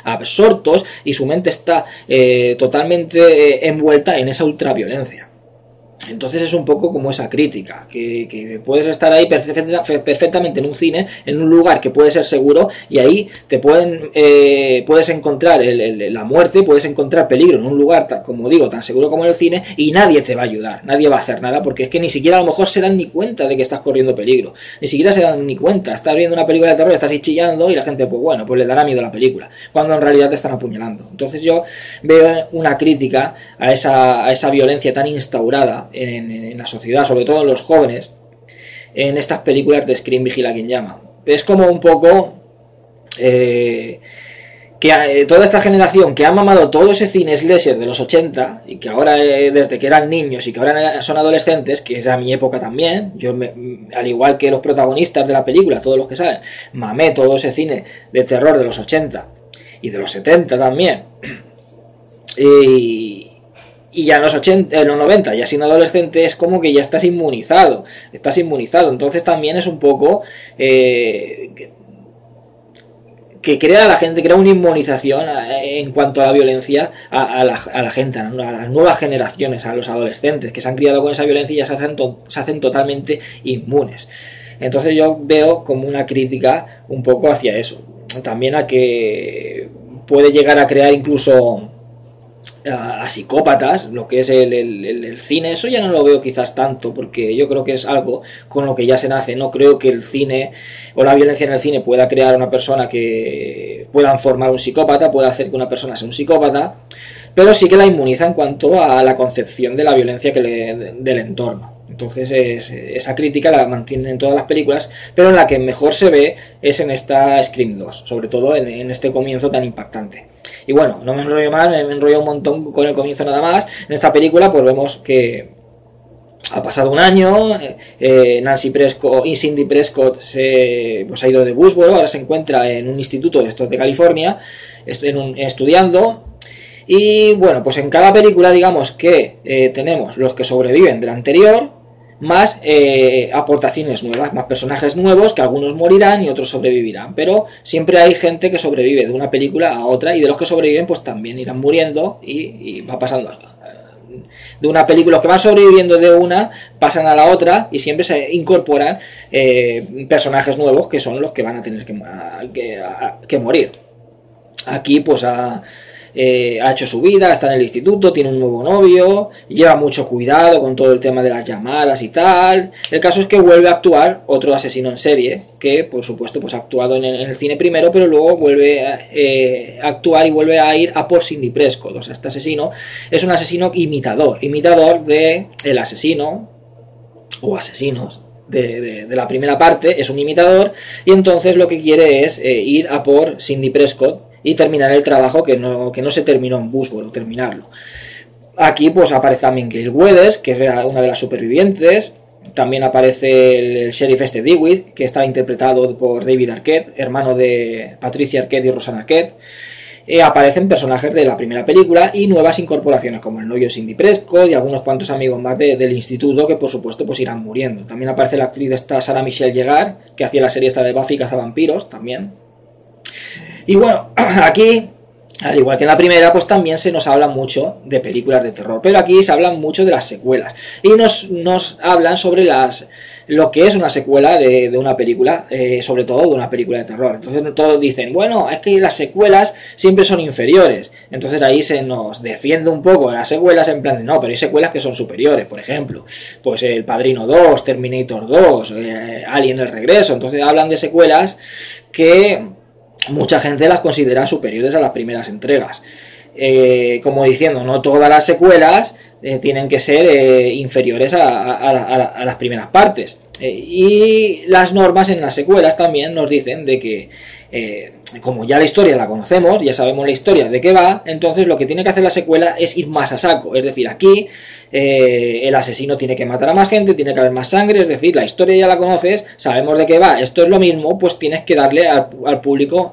S1: absortos y su mente está totalmente envuelta en esa ultraviolencia. Entonces es un poco como esa crítica, que puedes estar ahí perfectamente en un cine, en un lugar que puede ser seguro, y ahí te puedes encontrar la muerte, puedes encontrar peligro en un lugar, como digo, tan seguro como el cine, y nadie te va a ayudar, nadie va a hacer nada, porque es que ni siquiera a lo mejor se dan ni cuenta de que estás corriendo peligro, ni siquiera se dan ni cuenta. Estás viendo una película de terror, estás ahí chillando y la gente, pues bueno, pues le dará miedo a la película, cuando en realidad te están apuñalando. Entonces yo veo una crítica a esa violencia tan instaurada en la sociedad, sobre todo en los jóvenes, en estas películas de Scream, Vigila quien llama. Es como un poco toda esta generación que ha mamado todo ese cine slasher de los 80 y que ahora, desde que eran niños y que ahora son adolescentes, que es a mi época también, yo al igual que los protagonistas de la película, todos los que salen, mamé todo ese cine de terror de los 80 y de los 70 también, y ya en los 80, en los 90, ya siendo adolescente, es como que ya estás inmunizado. Entonces también es un poco que crea a la gente, crea una inmunización en cuanto a la violencia a la gente, a las nuevas generaciones, a los adolescentes que se han criado con esa violencia y ya se hacen totalmente inmunes. Entonces yo veo como una crítica un poco hacia eso. También a que puede llegar a crear incluso a psicópatas, lo que es el cine. Eso ya no lo veo quizás tanto, porque yo creo que es algo con lo que ya se nace. No creo que el cine o la violencia en el cine pueda crear una persona que puedan formar un psicópata, pueda hacer que una persona sea un psicópata, pero sí que la inmuniza en cuanto a la concepción de la violencia del entorno. Entonces esa crítica la mantienen en todas las películas, pero en la que mejor se ve es en esta Scream 2, sobre todo en este comienzo tan impactante. Y bueno, no me enrollo más, me enrollo un montón con el comienzo nada más. En esta película pues vemos que ha pasado un año, Nancy Prescott y Cindy Prescott pues ha ido de Woodsboro, ahora se encuentra en un instituto de estos de California, estudiando. Y bueno, pues en cada película digamos que tenemos los que sobreviven del anterior, más aportaciones nuevas, más personajes nuevos, que algunos morirán y otros sobrevivirán, pero siempre hay gente que sobrevive de una película a otra, y de los que sobreviven pues también irán muriendo y va pasando de una película. Los que van sobreviviendo de una pasan a la otra y siempre se incorporan personajes nuevos que son los que van a tener que morir. Aquí pues ha hecho su vida, está en el instituto, tiene un nuevo novio, lleva mucho cuidado con todo el tema de las llamadas y tal. El caso es que vuelve a actuar otro asesino en serie, que por supuesto pues ha actuado en el cine primero, pero luego vuelve a actuar y vuelve a ir a por Cindy Prescott. O sea, este asesino es un asesino imitador de el asesino o asesinos de la primera parte, es un imitador, y entonces lo que quiere es ir a por Cindy Prescott y terminar el trabajo que no se terminó en Woodsboro, terminarlo. Aquí pues aparece también Gail Weathers, que es una de las supervivientes. También aparece el sheriff este DeWitt, que está interpretado por David Arquette, hermano de Patricia Arquette y Rosanna Arquette. Aparecen personajes de la primera película y nuevas incorporaciones como el novio de Cindy Prescott y algunos cuantos amigos más del instituto que por supuesto pues irán muriendo. También aparece la actriz esta Sarah Michelle Gellar, que hacía la serie esta de Buffy Cazavampiros también. Y bueno, aquí, al igual que en la primera, pues también se nos habla mucho de películas de terror, pero aquí se hablan mucho de las secuelas y nos hablan sobre lo que es una secuela de una película, sobre todo de una película de terror. Entonces todos dicen, bueno, es que las secuelas siempre son inferiores. Entonces ahí se nos defiende un poco las secuelas en plan de, no, pero hay secuelas que son superiores. Por ejemplo, pues El Padrino 2, Terminator 2, Alien el Regreso. Entonces hablan de secuelas que mucha gente las considera superiores a las primeras entregas. Como diciendo, no todas las secuelas tienen que ser inferiores a las primeras partes. Y las normas en las secuelas también nos dicen de que como ya la historia la conocemos, ya sabemos la historia de qué va, entonces lo que tiene que hacer la secuela es ir más a saco. Es decir, aquí el asesino tiene que matar a más gente, tiene que haber más sangre, es decir, la historia ya la conoces, sabemos de qué va, esto es lo mismo, pues tienes que darle al público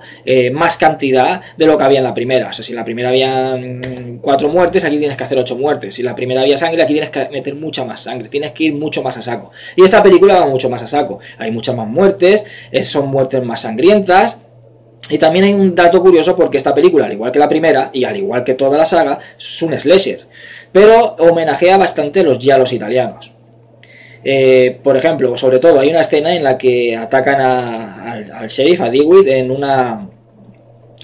S1: más cantidad de lo que había en la primera. O sea, si en la primera había 4 muertes, aquí tienes que hacer 8 muertes. Si en la primera había sangre, aquí tienes que meter mucha más sangre, tienes que ir mucho más a saco. Y esta película va mucho más a saco, hay muchas más muertes, son muertes más sangrientas. Y también hay un dato curioso porque esta película, al igual que la primera y al igual que toda la saga, es un slasher, pero homenajea bastante a los giallos italianos. Por ejemplo, sobre todo hay una escena en la que atacan al sheriff, a DeWitt,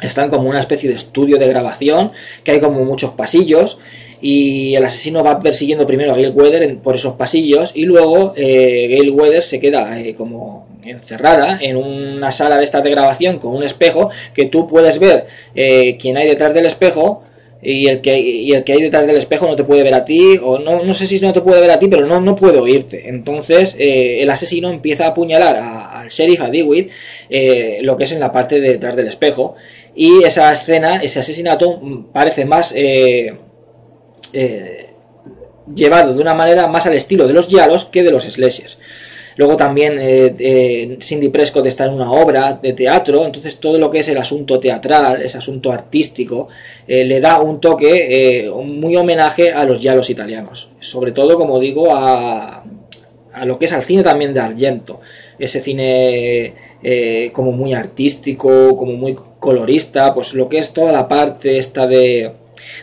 S1: están como una especie de estudio de grabación, que hay como muchos pasillos, y el asesino va persiguiendo primero a Gail Weathers por esos pasillos, y luego Gail Weathers se queda como encerrada en una sala de estas de grabación con un espejo que tú puedes ver quién hay detrás del espejo, y el que hay detrás del espejo no te puede ver a ti, o no sé si no te puede ver a ti, pero no puede oírte. Entonces el asesino empieza a apuñalar al sheriff, a DeWitt, lo que es en la parte de detrás del espejo, y esa escena, ese asesinato parece más llevado de una manera más al estilo de los giallos que de los slashers. Luego también Cindy Prescott está en una obra de teatro, entonces todo lo que es el asunto teatral, ese asunto artístico, le da un toque, muy homenaje a los giallos italianos. Sobre todo, como digo, a lo que es al cine también de Argento. Ese cine como muy artístico, como muy colorista, pues lo que es toda la parte esta de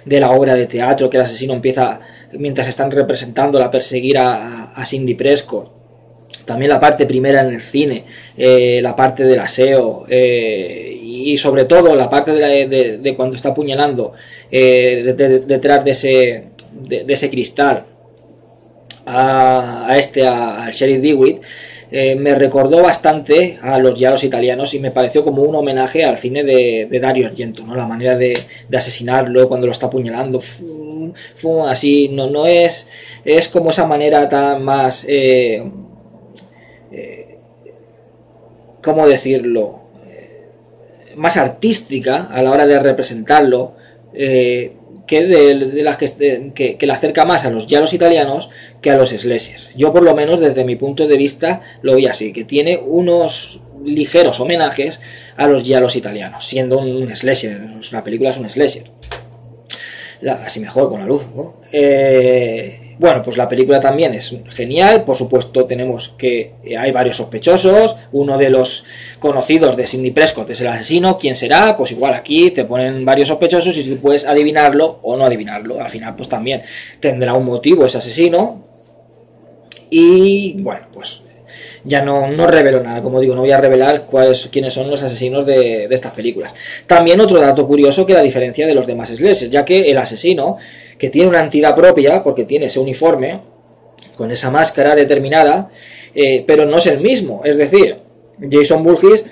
S1: la obra de teatro, que el asesino empieza, mientras están representándola, a perseguir a Cindy Prescott. También la parte primera en el cine, la parte del aseo, y sobre todo la parte de cuando está apuñalando detrás de ese cristal al sheriff DeWitt, me recordó bastante a los giallos italianos y me pareció como un homenaje al cine de Dario Argento, ¿no? La manera de asesinarlo cuando lo está apuñalando, así, no es como esa manera tan más... ¿cómo decirlo? Más artística a la hora de representarlo, que de las que le acerca más a los giallos italianos que a los slashers. Yo, por lo menos, desde mi punto de vista, lo vi así, que tiene unos ligeros homenajes a los giallos italianos, siendo un slasher. La película es un slasher. Así mejor con la luz, ¿no? Bueno, pues la película también es genial. Por supuesto, tenemos que hay varios sospechosos. Uno de los conocidos de Cindy Prescott es el asesino. ¿Quién será? Pues igual aquí te ponen varios sospechosos y tú puedes adivinarlo o no adivinarlo. Al final, pues también tendrá un motivo ese asesino. Y bueno, pues ya no revelo nada, como digo, no voy a revelar quiénes son los asesinos de estas películas. También otro dato curioso, que la diferencia de los demás slashers, ya que el asesino, que tiene una entidad propia, porque tiene ese uniforme, con esa máscara determinada, pero no es el mismo. Es decir, Jason Voorhees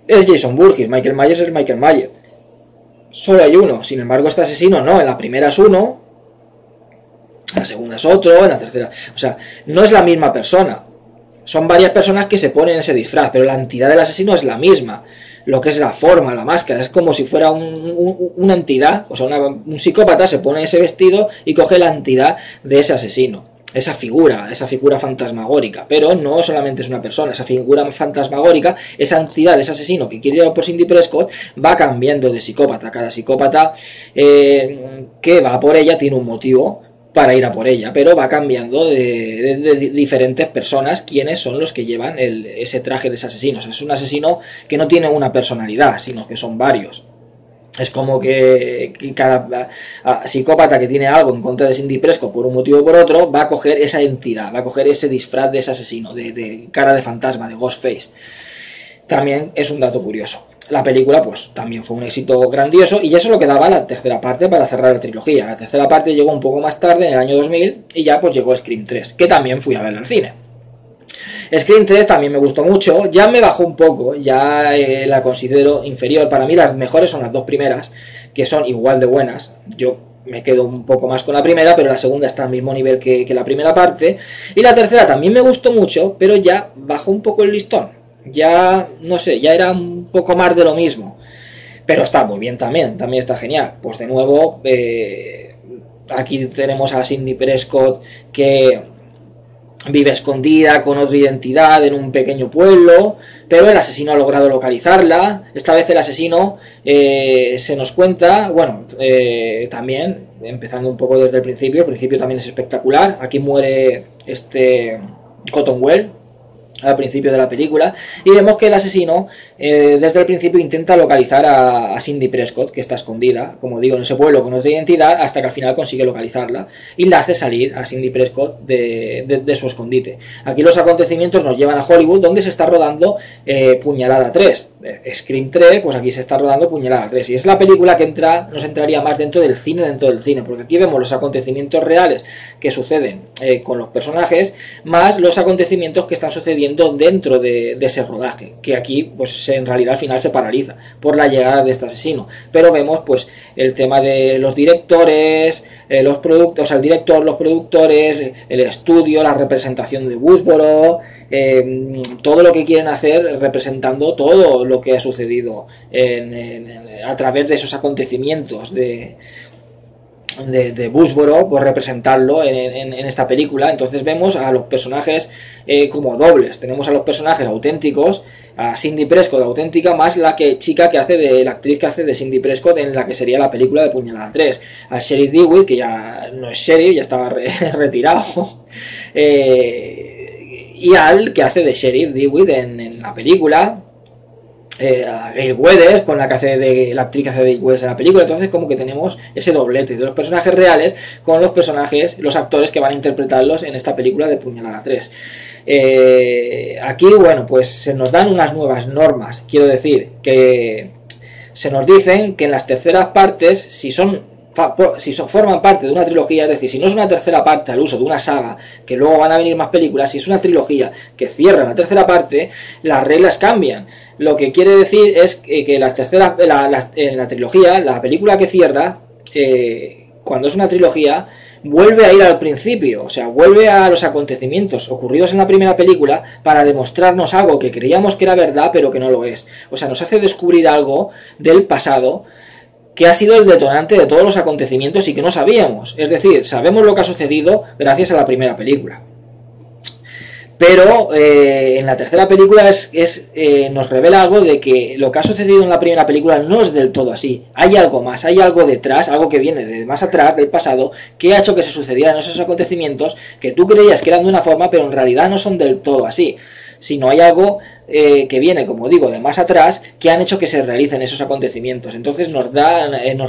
S1: es Jason Voorhees, Michael Myers es Michael Myers. Solo hay uno. Sin embargo, este asesino no, en la primera es uno, en la segunda es otro, en la tercera... O sea, no es la misma persona. Son varias personas que se ponen ese disfraz, pero la entidad del asesino es la misma. lo que es la forma, la máscara, es como si fuera una entidad, o sea, un psicópata se pone ese vestido y coge la entidad de ese asesino, esa figura fantasmagórica, pero no solamente es una persona, esa figura fantasmagórica, esa entidad de ese asesino que quiere ir por Sidney Prescott va cambiando de psicópata, cada psicópata que va por ella tiene un motivo para ir a por ella, pero va cambiando de diferentes personas quienes son los que llevan ese traje de ese asesino. O sea, es un asesino que no tiene una personalidad, sino que son varios. Es como que cada psicópata que tiene algo en contra de Sidney Prescott por un motivo o por otro va a coger esa entidad, va a coger ese disfraz de ese asesino, de cara de fantasma, de Ghostface. También es un dato curioso. La película pues también fue un éxito grandioso y eso es lo que daba la tercera parte para cerrar la trilogía. La tercera parte llegó un poco más tarde, en el año 2000, y ya pues llegó Scream 3, que también fui a ver al cine. Scream 3 también me gustó mucho, ya me bajó un poco, ya la considero inferior. Para mí las mejores son las dos primeras, que son igual de buenas. Yo me quedo un poco más con la primera, pero la segunda está al mismo nivel que la primera parte. Y la tercera también me gustó mucho, pero ya bajó un poco el listón. Ya, no sé, ya era un poco más de lo mismo. Pero está muy bien también está genial. Pues de nuevo, aquí tenemos a Sidney Prescott que vive escondida con otra identidad en un pequeño pueblo, pero el asesino ha logrado localizarla. Esta vez el asesino se nos cuenta, bueno, también, empezando un poco desde el principio también es espectacular. Aquí muere Cottonwell al principio de la película, y vemos que el asesino desde el principio intenta localizar a Sidney Prescott, que está escondida, como digo, en ese pueblo con otra identidad, hasta que al final consigue localizarla y la hace salir a Sidney Prescott de su escondite. Aquí los acontecimientos nos llevan a Hollywood, donde se está rodando Puñalada 3. Scream 3, pues aquí se está rodando Puñalada 3, y es la película que nos entraría más dentro del cine, porque aquí vemos los acontecimientos reales que suceden con los personajes, más los acontecimientos que están sucediendo dentro de ese rodaje, que aquí pues en realidad al final se paraliza por la llegada de este asesino. Pero vemos pues el tema de los directores, los productos, o sea, el director, los productores, el estudio, la representación de Woodsboro, todo lo que quieren hacer representando todo lo que ha sucedido a través de esos acontecimientos de Woodsboro, por representarlo en esta película. Entonces vemos a los personajes como dobles. Tenemos a los personajes auténticos, a Sidney Prescott auténtica, más la actriz que hace de Sidney Prescott en la que sería la película de Puñalada 3, a Sheriff Dewitt, que ya no es sheriff, ya estaba retirado, y al que hace de Sheriff Dewitt en la película, a Gail Weathers, con la que hace la actriz que hace de Gail Weathers en la película. Entonces como que tenemos ese doblete de los personajes reales con los actores que van a interpretarlos en esta película de Puñalada 3. Aquí, bueno, pues se nos dan unas nuevas normas. Quiero decir que se nos dicen que en las terceras partes, si forman parte de una trilogía, es decir, si no es una tercera parte al uso de una saga, que luego van a venir más películas, si es una trilogía que cierra la tercera parte, las reglas cambian. Lo que quiere decir es que en la trilogía, la película que cierra, cuando es una trilogía, vuelve a ir al principio, o sea, vuelve a los acontecimientos ocurridos en la primera película para demostrarnos algo que creíamos que era verdad, pero que no lo es. O sea, nos hace descubrir algo del pasado que ha sido el detonante de todos los acontecimientos y que no sabíamos. Es decir, sabemos lo que ha sucedido gracias a la primera película. Pero en la tercera película nos revela algo de que lo que ha sucedido en la primera película no es del todo así. Hay algo más, hay algo detrás, algo que viene de más atrás, del pasado, que ha hecho que se sucedieran esos acontecimientos que tú creías que eran de una forma, pero en realidad no son del todo así. Sino hay algo que viene, como digo, de más atrás, que han hecho que se realicen esos acontecimientos. Entonces nos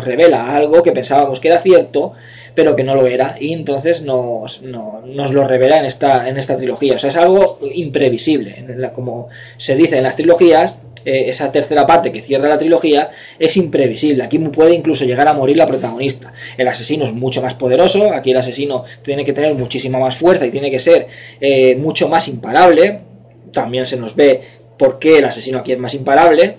S1: revela algo que pensábamos que era cierto, pero que no lo era, y entonces nos lo revela en esta trilogía. O sea, es algo imprevisible. Como se dice en las trilogías, esa tercera parte que cierra la trilogía es imprevisible. Aquí puede incluso llegar a morir la protagonista. El asesino es mucho más poderoso, aquí el asesino tiene que tener muchísima más fuerza y tiene que ser mucho más imparable. También se nos ve por qué el asesino aquí es más imparable.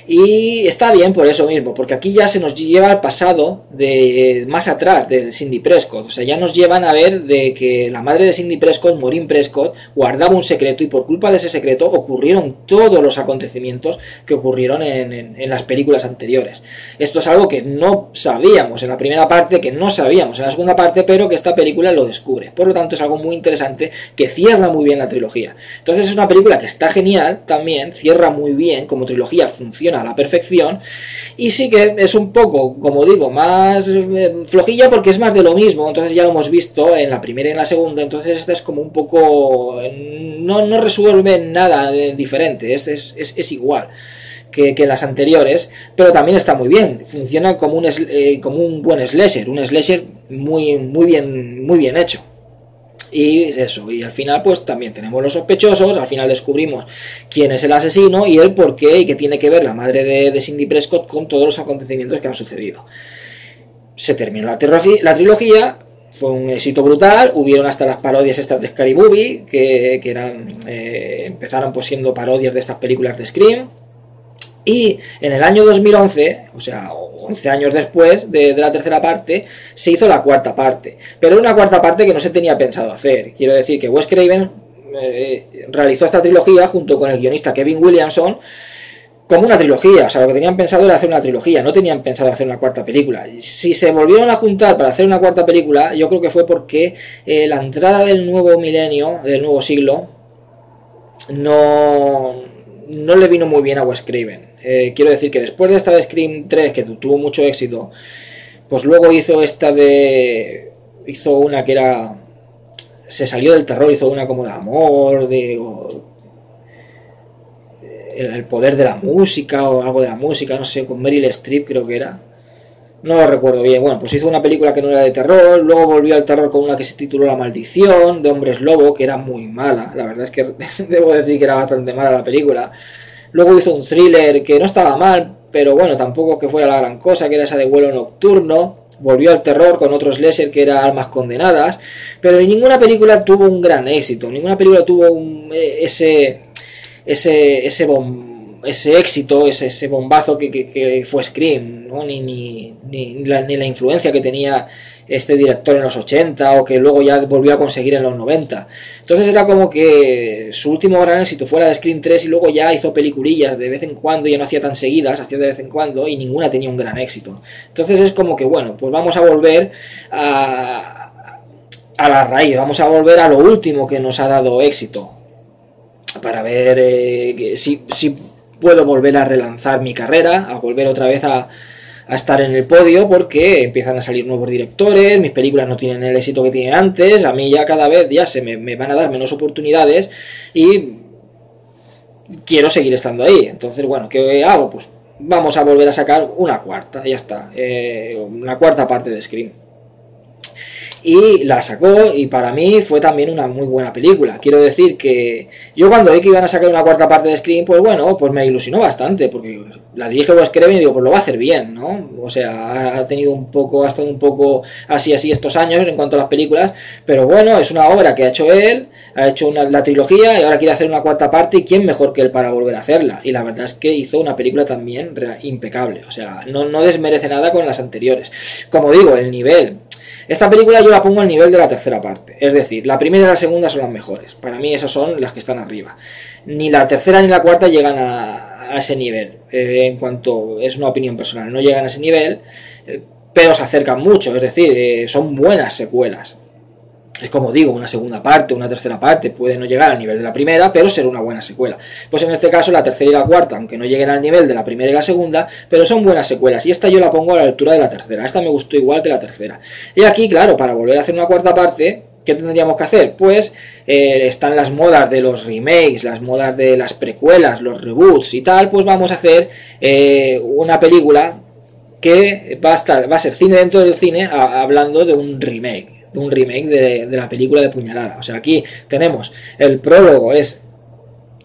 S1: Y está bien por eso mismo, porque aquí ya se nos lleva al pasado de más atrás de Cindy Prescott. O sea, ya nos llevan a ver de que la madre de Cindy Prescott, Maureen Prescott, guardaba un secreto y por culpa de ese secreto ocurrieron todos los acontecimientos que ocurrieron en las películas anteriores. Esto es algo que no sabíamos en la primera parte, que no sabíamos en la segunda parte, pero que esta película lo descubre. Por lo tanto, es algo muy interesante que cierra muy bien la trilogía. Entonces es una película que está genial también, cierra muy bien, como trilogía funciona a la perfección, y sí que es un poco, como digo, más flojilla porque es más de lo mismo. Entonces ya lo hemos visto en la primera y en la segunda, entonces esta es como un poco... no resuelve nada diferente, es igual que las anteriores, pero también está muy bien, funciona como un buen slasher, un slasher muy bien hecho. Y eso, y al final pues también tenemos los sospechosos, al final descubrimos quién es el asesino y el por qué y qué tiene que ver la madre de Cindy Prescott con todos los acontecimientos que han sucedido. Se terminó la trilogía, fue un éxito brutal, hubieron hasta las parodias estas de Scary Movie, que eran empezaron pues siendo parodias de estas películas de Scream. Y en el año 2011, o sea, 11 años después de la tercera parte, se hizo la cuarta parte. Pero era una cuarta parte que no se tenía pensado hacer. Quiero decir que Wes Craven realizó esta trilogía junto con el guionista Kevin Williamson como una trilogía. O sea, lo que tenían pensado era hacer una trilogía, no tenían pensado hacer una cuarta película. Si se volvieron a juntar para hacer una cuarta película, yo creo que fue porque la entrada del nuevo milenio, del nuevo siglo, no le vino muy bien a Wes Craven. Quiero decir que después de esta de Scream 3, que tuvo mucho éxito, pues luego hizo una que era... Se salió del terror, hizo una como de amor, el poder de la música o algo de la música, no sé, con Meryl Streep creo que era. No lo recuerdo bien. Bueno, pues hizo una película que no era de terror, luego volvió al terror con una que se tituló La Maldición, de Hombres Lobo, que era muy mala. La verdad es que debo decir que era bastante mala la película. Luego hizo un thriller que no estaba mal, pero bueno, tampoco que fuera la gran cosa, que era esa de Vuelo Nocturno. Volvió al terror con otros slasher que era Almas Condenadas, pero ninguna película tuvo un gran éxito, ninguna película tuvo ese éxito, ese bombazo que fue Scream, ¿no? ni la influencia que tenía este director en los 80 o que luego ya volvió a conseguir en los 90. Entonces era como que su último gran éxito fue la de Scream 3 y luego ya hizo peliculillas de vez en cuando, ya no hacía tan seguidas, hacía de vez en cuando y ninguna tenía un gran éxito. Entonces es como que bueno, pues vamos a volver a la raíz, vamos a volver a lo último que nos ha dado éxito para ver si puedo volver a relanzar mi carrera, a volver otra vez a estar en el podio, porque empiezan a salir nuevos directores, mis películas no tienen el éxito que tienen antes, a mí ya cada vez ya me van a dar menos oportunidades y quiero seguir estando ahí. Entonces, bueno, ¿qué hago? Pues vamos a volver a sacar una cuarta, ya está, una cuarta parte de Scream. Y la sacó y para mí fue también una muy buena película. Quiero decir que yo cuando vi que iban a sacar una cuarta parte de Scream, pues bueno, pues me ilusionó bastante, porque la dirige Wes Craven y digo, pues lo va a hacer bien, ¿no? O sea, ha estado un poco así estos años en cuanto a las películas, pero bueno, es una obra que ha hecho él, ha hecho la trilogía y ahora quiere hacer una cuarta parte y quién mejor que él para volver a hacerla. Y la verdad es que hizo una película también impecable, o sea, no desmerece nada con las anteriores. Como digo, el nivel... Esta película yo la pongo al nivel de la tercera parte, es decir, la primera y la segunda son las mejores, para mí esas son las que están arriba. Ni la tercera ni la cuarta llegan a ese nivel, en cuanto es una opinión personal, no llegan a ese nivel, pero se acercan mucho, es decir, son buenas secuelas. Es como digo, una segunda parte, una tercera parte puede no llegar al nivel de la primera, pero ser una buena secuela. Pues en este caso la tercera y la cuarta, aunque no lleguen al nivel de la primera y la segunda, pero son buenas secuelas. Y esta yo la pongo a la altura de la tercera. Esta me gustó igual que la tercera. Y aquí, claro, para volver a hacer una cuarta parte, ¿qué tendríamos que hacer? Pues están las modas de los remakes, las modas de las precuelas, los reboots y tal, pues vamos a hacer una película que va a ser cine dentro del cine, hablando de un remake de la película de Puñalada. O sea, aquí tenemos el prólogo, es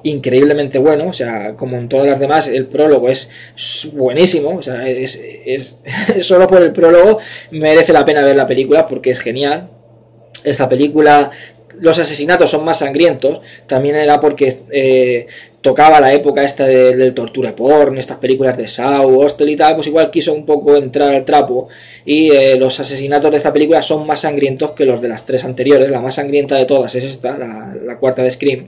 S1: increíblemente bueno, o sea, como en todas las demás, el prólogo es buenísimo, o sea, es solo por el prólogo merece la pena ver la película porque es genial. Esta película, los asesinatos son más sangrientos, también era porque tocaba la época esta del torture porn, estas películas de Saw, Hostel y tal, pues igual quiso un poco entrar al trapo y los asesinatos de esta película son más sangrientos que los de las 3 anteriores. La más sangrienta de todas es esta, la cuarta de Scream.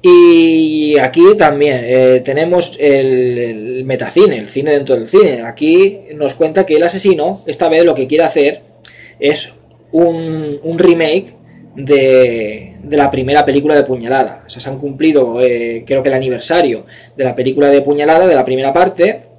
S1: Y aquí también tenemos el metacine, el cine dentro del cine. Aquí nos cuenta que el asesino esta vez lo que quiere hacer es un remake de la primera película de Puñalada. O sea, se han cumplido creo que el aniversario de la película de Puñalada, de la primera parte.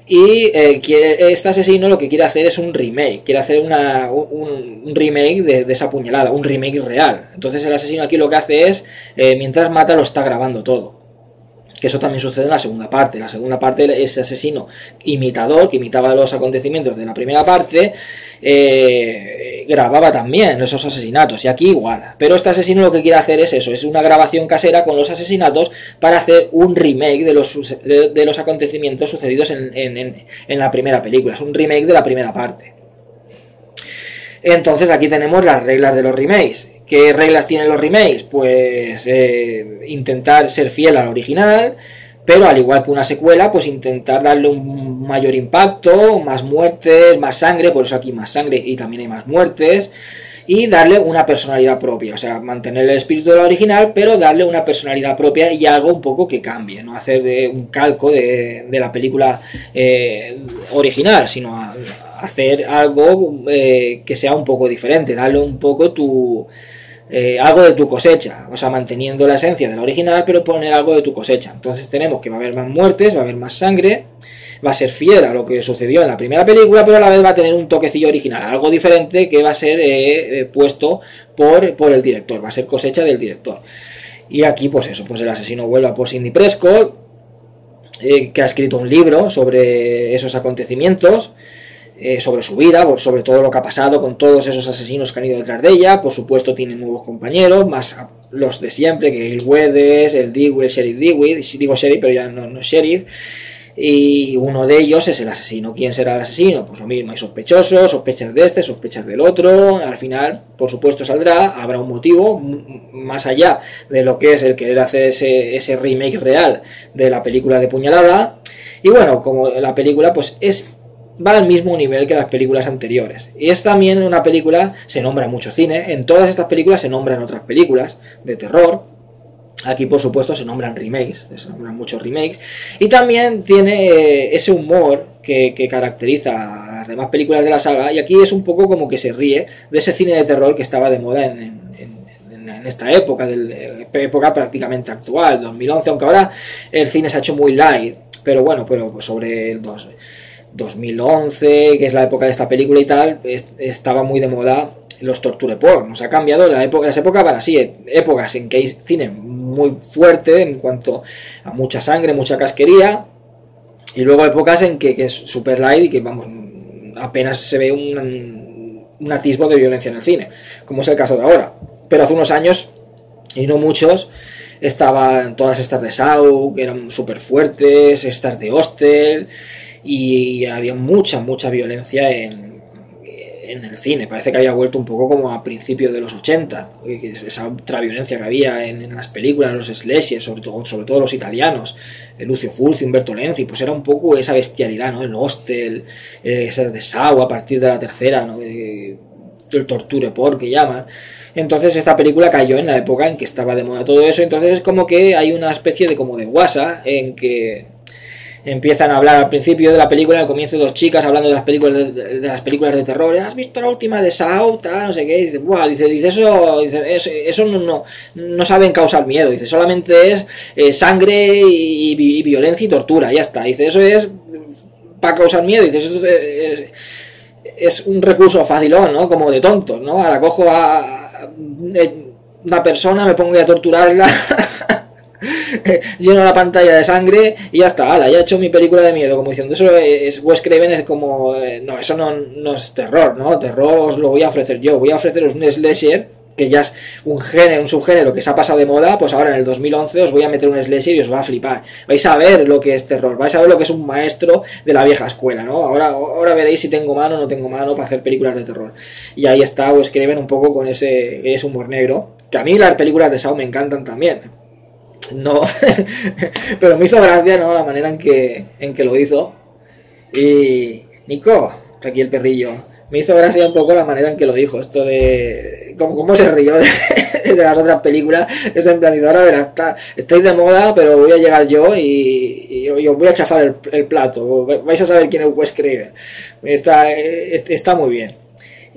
S1: Y este asesino lo que quiere hacer es un remake, quiere hacer un remake de esa puñalada, un remake real. Entonces el asesino aquí lo que hace es, mientras mata, lo está grabando todo. Que eso también sucede en la segunda parte. En la segunda parte, ese asesino imitador, que imitaba los acontecimientos de la primera parte, grababa también esos asesinatos, y aquí igual. Pero este asesino lo que quiere hacer es eso, es una grabación casera con los asesinatos para hacer un remake de los acontecimientos sucedidos en la primera película. Es un remake de la primera parte. Entonces aquí tenemos las reglas de los remakes. ¿Qué reglas tienen los remakes? Pues intentar ser fiel al original, pero al igual que una secuela, pues intentar darle un mayor impacto, más muertes, más sangre, por eso aquí más sangre y también hay más muertes, y darle una personalidad propia, o sea, mantener el espíritu de la original, pero darle una personalidad propia y algo un poco que cambie, no hacer un calco de la película original, sino hacer algo que sea un poco diferente, darle un poco algo de tu cosecha, o sea, manteniendo la esencia de la original, pero poner algo de tu cosecha. Entonces tenemos que va a haber más muertes, va a haber más sangre, va a ser fiel a lo que sucedió en la primera película, pero a la vez va a tener un toquecillo original, algo diferente que va a ser puesto por el director, va a ser cosecha del director. Y aquí pues eso, pues el asesino vuelve por Sidney Prescott, que ha escrito un libro sobre esos acontecimientos, sobre su vida, sobre todo lo que ha pasado con todos esos asesinos que han ido detrás de ella. Por supuesto tiene nuevos compañeros, más los de siempre, que el Wedes, el Dewey, el Sheriff Dewey, digo Sheriff pero ya no es Sheriff, y uno de ellos es el asesino. ¿Quién será el asesino? Pues lo mismo, hay sospechosos, sospechas de este, sospechas del otro, al final por supuesto saldrá, habrá un motivo, más allá de lo que es el querer hacer ese remake real de la película de Puñalada. Y bueno, como la película pues va al mismo nivel que las películas anteriores. Y es también una película, se nombra mucho cine, en todas estas películas se nombran otras películas de terror. Aquí por supuesto se nombran remakes, se nombran muchos remakes. Y también tiene ese humor que caracteriza a las demás películas de la saga. Y aquí es un poco como que se ríe de ese cine de terror que estaba de moda en esta época, época prácticamente actual, 2011, aunque ahora el cine se ha hecho muy light. Pero bueno, pero sobre el 2011, que es la época de esta película y tal, estaba muy de moda los torture porn. Nos ha cambiado las épocas, van así, épocas en que hay cine muy fuerte en cuanto a mucha sangre, mucha casquería, y luego épocas en que es super light y que vamos, apenas se ve un atisbo de violencia en el cine, como es el caso de ahora. Pero hace unos años, y no muchos, estaban todas estas de Saw, que eran súper fuertes, estas de Hostel, y había mucha violencia en el cine. Parece que había vuelto un poco como a principios de los 80, esa otra violencia que había en las películas, los slashers, sobre todo los italianos, Lucio Fulci, Umberto Lenzi, pues era un poco esa bestialidad, ¿no? El Hostel, esas de Saw a partir de la tercera, ¿no? El torture porn que llaman. Entonces esta película cayó en la época en que estaba de moda todo eso. Entonces es como que hay una especie de como de WhatsApp en que empiezan a hablar al principio de la película, al comienzo dos chicas hablando de las películas de terror. ¿Has visto la última de Saw? Tal, no sé qué. Dice, buah, eso no saben causar miedo. Dice, solamente es sangre y violencia y tortura, ya está. Dice, eso es para causar miedo. Dice, eso es un recurso facilón, ¿no? Como de tontos, ¿no? Ahora cojo a una persona, me pongo a torturarla, lleno la pantalla de sangre y ya está, ya he hecho mi película de miedo, como diciendo, eso es Wes Craven, es como, no, eso no es terror, ¿no? Terror os lo voy a ofrecer yo, voy a ofreceros un slasher, que ya es un subgénero que se ha pasado de moda, pues ahora en el 2011 os voy a meter un slasher y os va a flipar. Vais a ver lo que es terror, vais a ver lo que es un maestro de la vieja escuela, ¿no? Ahora veréis si tengo mano o no tengo mano para hacer películas de terror. Y ahí está, pues escriben un poco con ese humor negro, que a mí las películas de Saw me encantan también. no, pero me hizo gracia, ¿no? La manera en que lo hizo. Y Nico, aquí el perrillo, me hizo gracia un poco la manera en que lo dijo, esto de cómo se rió de las otras películas. Es en plan, ahora verás, estáis de moda, pero voy a llegar yo y os voy a chafar el plato, vais a saber quién es Wes Craven. Está muy bien.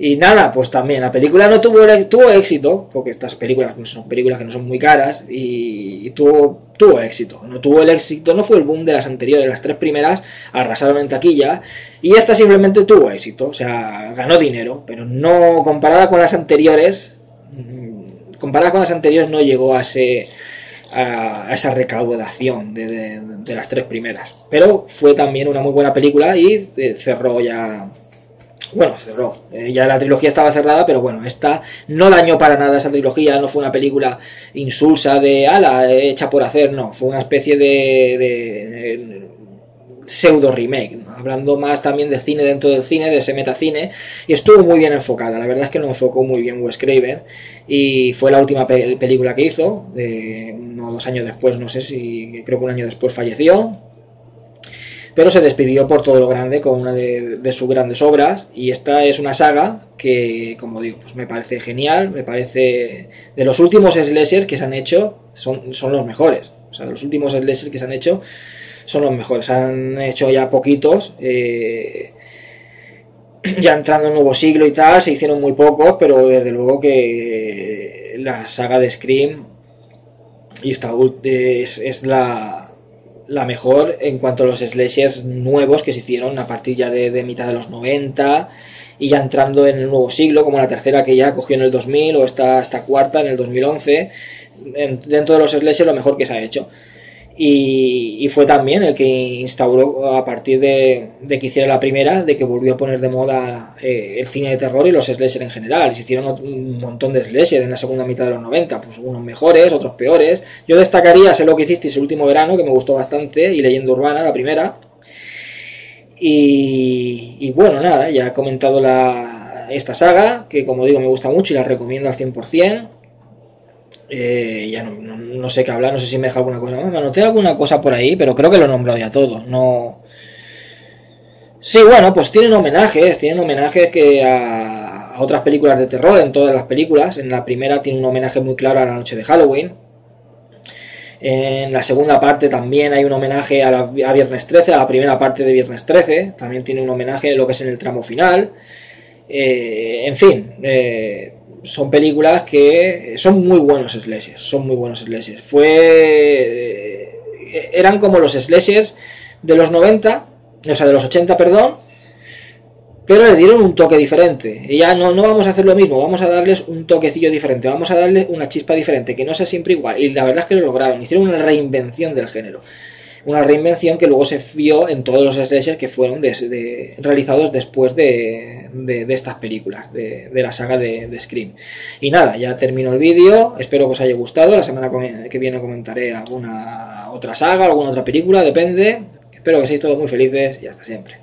S1: Y nada, pues también la película no tuvo éxito, porque estas películas son películas que no son muy caras, y tuvo éxito. No tuvo el éxito, no fue el boom de las anteriores. Las tres primeras arrasaron en taquilla, y esta simplemente tuvo éxito, o sea, ganó dinero, pero no comparada con las anteriores. Comparada con las anteriores no llegó a esa recaudación de las tres primeras. Pero fue también una muy buena película y cerró ya. Bueno, cerró. Ya la trilogía estaba cerrada, pero bueno, esta no dañó para nada esa trilogía. No fue una película insulsa de ala, hecha por hacer, no. Fue una especie de pseudo remake, ¿no? Hablando más también de cine dentro del cine, de ese metacine, y estuvo muy bien enfocada. La verdad es que lo enfocó muy bien Wes Craven, y fue la última película que hizo, uno o 2 años después, no sé si, creo que 1 año después falleció, pero se despidió por todo lo grande con una de sus grandes obras, y esta es una saga que, como digo, pues me parece genial, me parece de los últimos slashers que se han hecho, son los mejores. O sea, de los últimos slashers que se han hecho son los mejores. Han hecho ya poquitos, ya entrando en un nuevo siglo y tal, se hicieron muy pocos, pero desde luego que la saga de Scream y esta es la mejor en cuanto a los slashers nuevos que se hicieron a partir ya de mitad de los 90, y ya entrando en el nuevo siglo, como la tercera que ya cogió en el 2000, o esta cuarta en el 2011, dentro de los slashers lo mejor que se ha hecho. Y fue también el que instauró, a partir de que hiciera la primera, de que volvió a poner de moda el cine de terror y los slashers en general. Y se hicieron un montón de slashers en la segunda mitad de los 90, pues unos mejores, otros peores. Yo destacaría Sé lo que hicisteis el último verano, que me gustó bastante, y Leyenda Urbana, la primera. Y bueno, nada, ya he comentado esta saga, que como digo me gusta mucho y la recomiendo al 100%. Ya no sé qué hablar, no sé si me deja alguna cosa más. Me anoté alguna cosa por ahí, pero creo que lo he nombrado ya todo. No. Sí, bueno, pues tienen homenajes que a otras películas de terror, en todas las películas. En la primera tiene un homenaje muy claro a la noche de Halloween. En la segunda parte también hay un homenaje a Viernes 13, a la primera parte de Viernes 13. También tiene un homenaje a lo que es en el tramo final. En fin, son películas que son muy buenos slashers, eran como los slashers de los 90, o sea, de los 80, perdón, pero le dieron un toque diferente. Y ya no vamos a hacer lo mismo, vamos a darles un toquecillo diferente, vamos a darle una chispa diferente, que no sea siempre igual. Y la verdad es que lo lograron, hicieron una reinvención del género. Una reinvención que luego se vio en todos los slashers que fueron realizados después de estas películas, de la saga de Scream. Y nada, ya termino el vídeo, espero que os haya gustado. La semana que viene comentaré alguna otra saga, alguna otra película, depende. Espero que seáis todos muy felices y hasta siempre.